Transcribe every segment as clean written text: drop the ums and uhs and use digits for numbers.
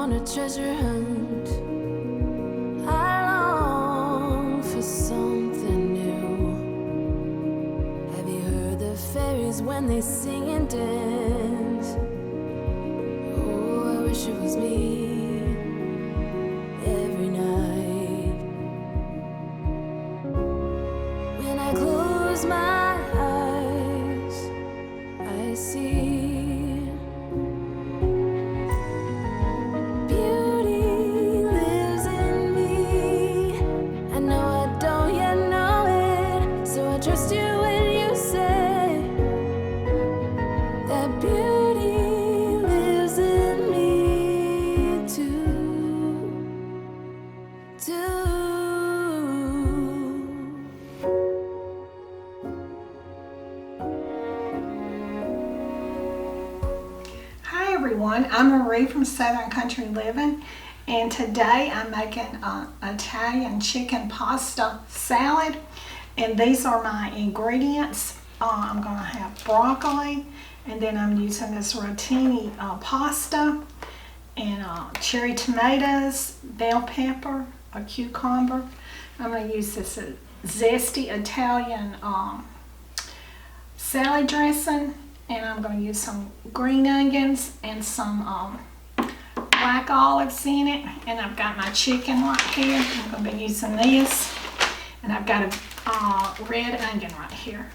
on a treasure hunt. I long for something new. Have you heard the fairies when they sing and dance? Oh, I wish it was me every night. When I close my eyes, I see I'm Marie from Southern Country Living, and today I'm making Italian chicken pasta salad, and these are my ingredients. I'm going to have broccoli, and then I'm using this Rotini pasta, and cherry tomatoes, bell pepper, a cucumber. I'm going to use this zesty Italian salad dressing. And I'm going to use some green onions and some black olives in it. And I've got my chicken right here. I'm going to be using this. And I've got a red onion right here.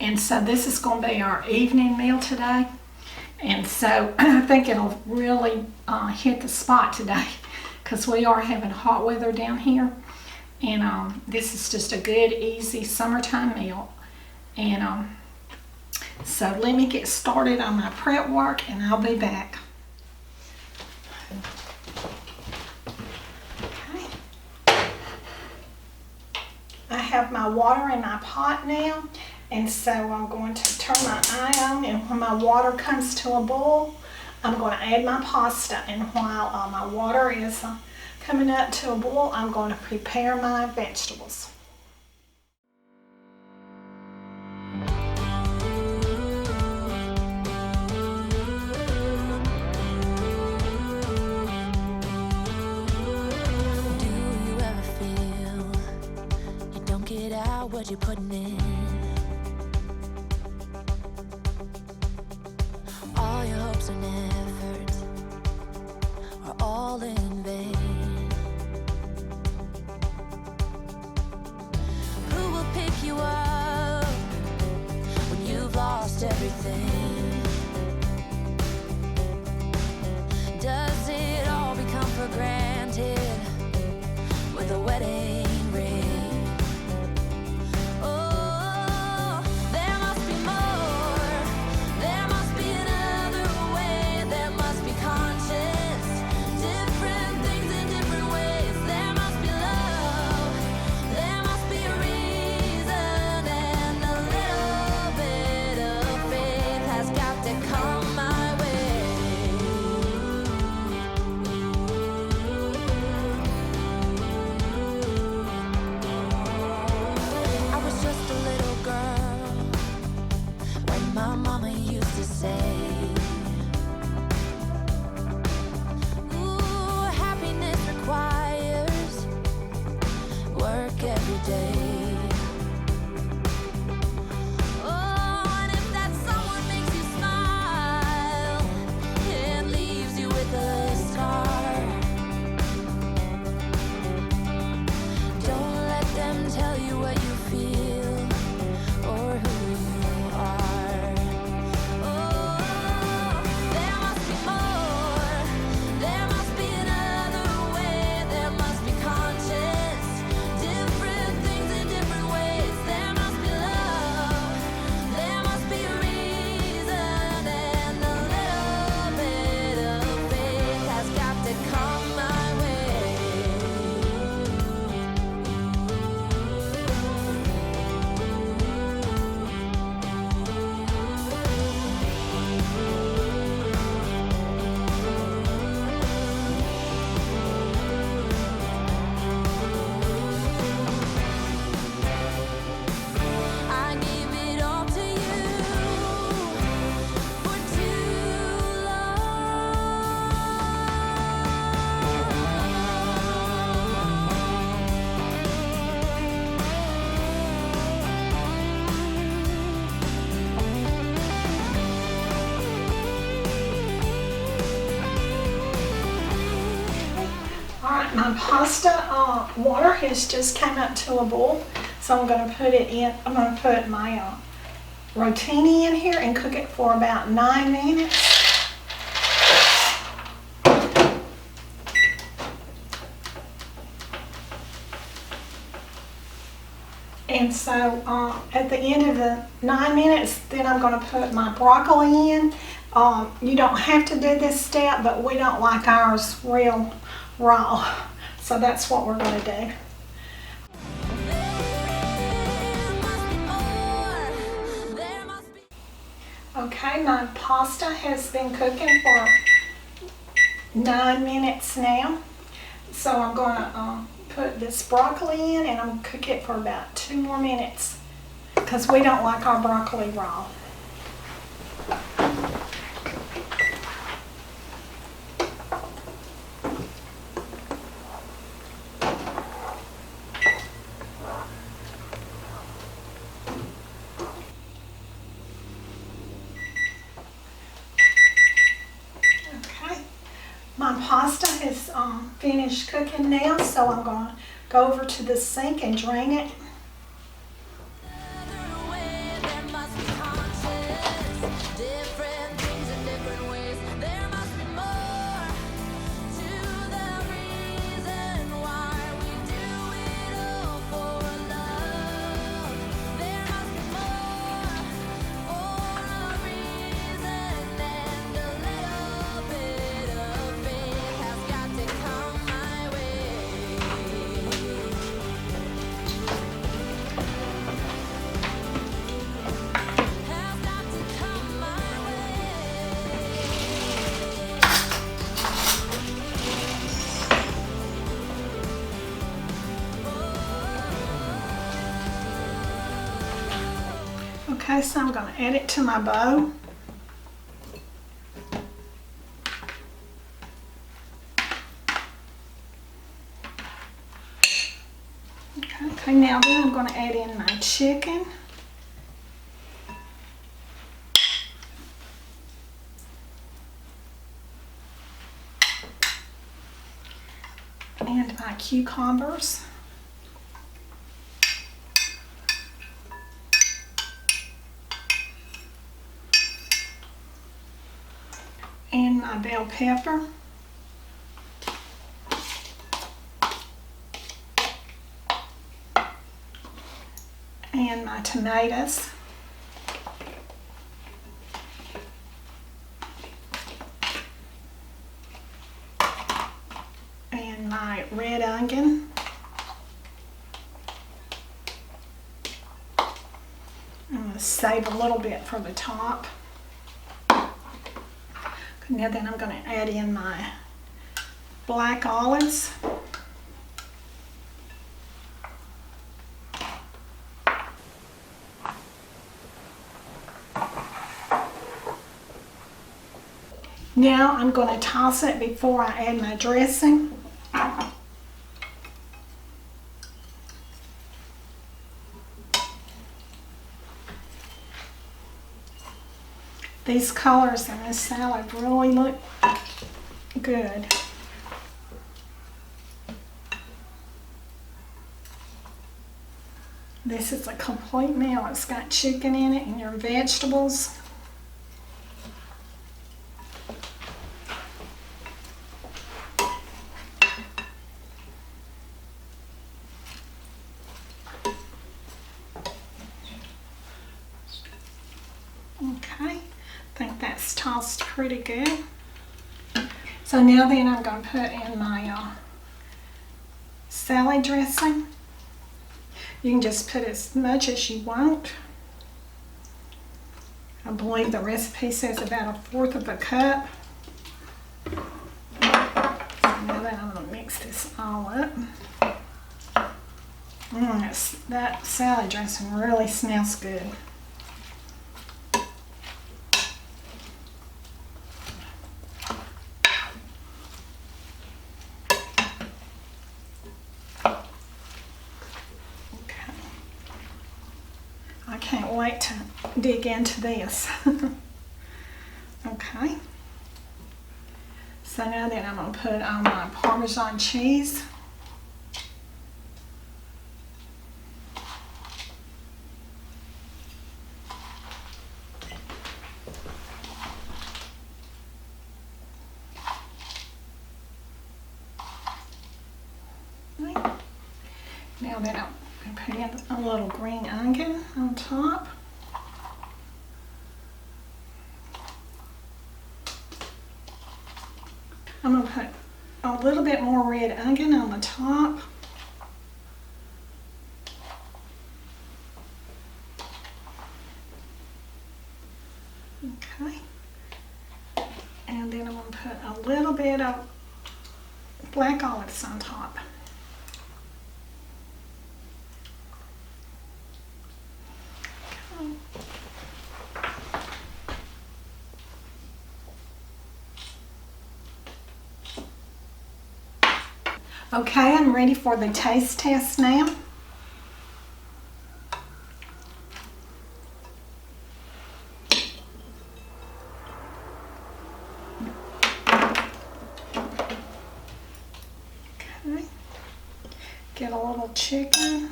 And so this is going to be our evening meal today. And so I think it'll really hit the spot today, because we are having hot weather down here. And this is just a good, easy summertime meal. And so let me get started on my prep work, and I'll be back. Okay. I have my water in my pot now, and so I'm going to turn my eye on, and when my water comes to a boil, I'm going to add my pasta. And while my water is coming up to a boil, I'm going to prepare my vegetables. What you're putting in, all your hopes and efforts are all in vain. Who will pick you up when you've lost everything? Does it all become for granted with a wedding ring? Has Alright, my pasta water has just came up to a boil, so I'm going to put it in. I'm going to put my rotini in here and cook it for about 9 minutes. And so at the end of the 9 minutes, then I'm going to put my broccoli in. You don't have to do this step, but we don't like ours real raw. So that's what we're going to do. Okay, my pasta has been cooking for 9 minutes now. So I'm going to put this broccoli in, and I'm going to cook it for about 2 more minutes because we don't like our broccoli raw. My pasta is finished cooking now, so I'm going to go over to the sink and drain it. Okay, so I'm going to add it to my bowl. Okay, now then I'm going to add in my chicken. And my cucumbers. And my bell pepper. And my tomatoes. And my red onion. I'm going to save a little bit for the top. Now then I'm going to add in my black olives. Now I'm going to toss it before I add my dressing. These colors in this salad really look good. This is a complete meal. It's got chicken in it and your vegetables. Okay. I think that's tossed pretty good. So now then I'm going to put in my salad dressing. You can just put as much as you want. I believe the recipe says about 1/4 of a cup. So now then I'm going to mix this all up. That salad dressing really smells good. I can't wait to dig into this. Okay. So now then I'm going to put on my Parmesan cheese. Now then I'm putting a little green onion on top. I'm going to put a little bit more red onion on the top. Okay. And then I'm going to put a little bit of black olives on top. Okay, I'm ready for the taste test now. Okay, get a little chicken,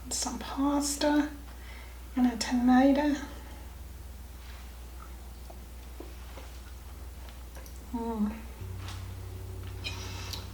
some pasta, and a tomato.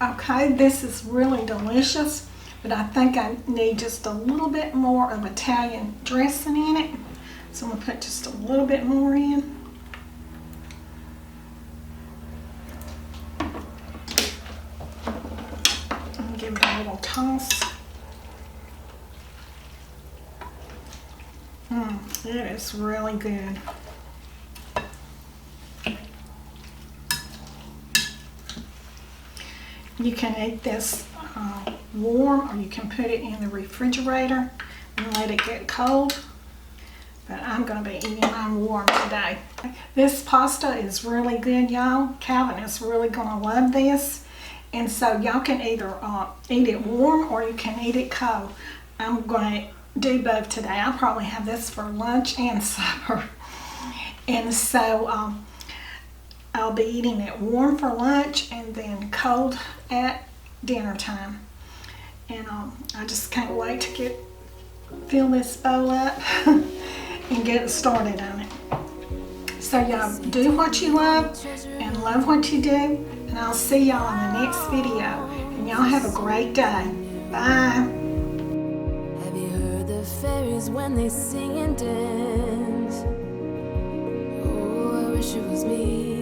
Okay, this is really delicious, but I think I need just a little bit more of Italian dressing in it. So I'm going to put just a little bit more in. And give it a little toss. It is really good. You can eat this warm, or you can put it in the refrigerator and let it get cold. But I'm going to be eating mine warm today. This pasta is really good, y'all. Calvin is really going to love this. And so y'all can either eat it warm or you can eat it cold. I'm going to do both today. I'll probably have this for lunch and supper. And so I'll be eating it warm for lunch and then cold at dinner time. And I just can't wait to fill this bowl up and get started on it. So y'all do what you love and love what you do, and I'll see y'all in the next video. And y'all have a great day. Bye. Have you heard the fairies when they sing and dance? Oh, I wish it was me.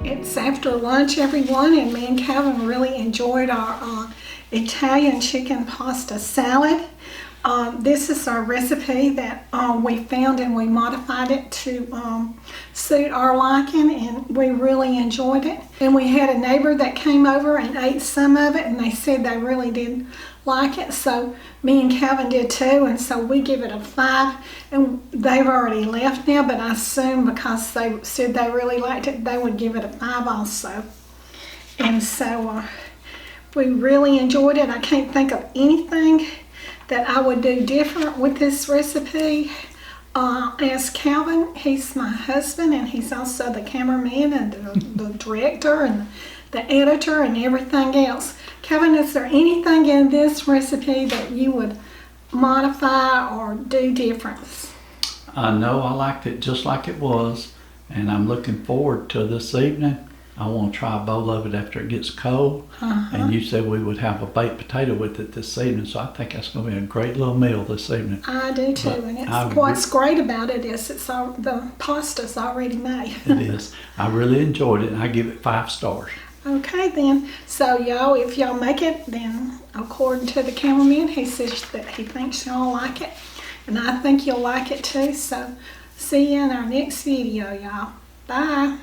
It's after lunch, everyone, and me and Calvin really enjoyed our Italian chicken pasta salad. This is our recipe that we found, and we modified it to suit our liking, and we really enjoyed it. And we had a neighbor that came over and ate some of it, and they said they really did like it. So me and Calvin did too, and so we give it a 5. And they've already left now, but I assume because they said they really liked it, they would give it a 5 also. And so we really enjoyed it. I can't think of anything that I would do different with this recipe. As Calvin, he's my husband, and he's also the cameraman and the director and the editor and everything else. Calvin, is there anything in this recipe that you would modify or do different? No, I liked it just like it was, and I'm looking forward to this evening. I want to try a bowl of it after it gets cold. And you said we would have a baked potato with it this evening, so I think that's going to be a great little meal this evening. I do too, and what's great about it is the pasta's already made. It is. I really enjoyed it, and I give it 5 stars. Okay then, so y'all, if y'all make it, then according to the cameraman, he says that he thinks y'all like it, and I think you'll like it too. So see you in our next video, y'all. Bye.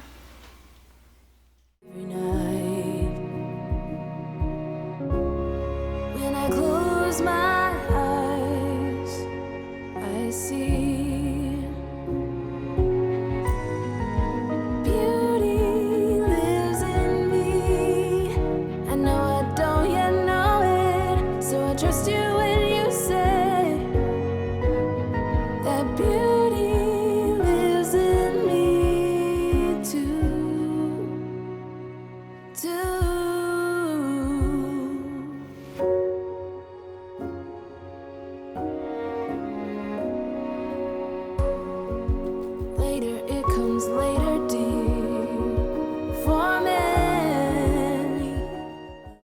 Every night.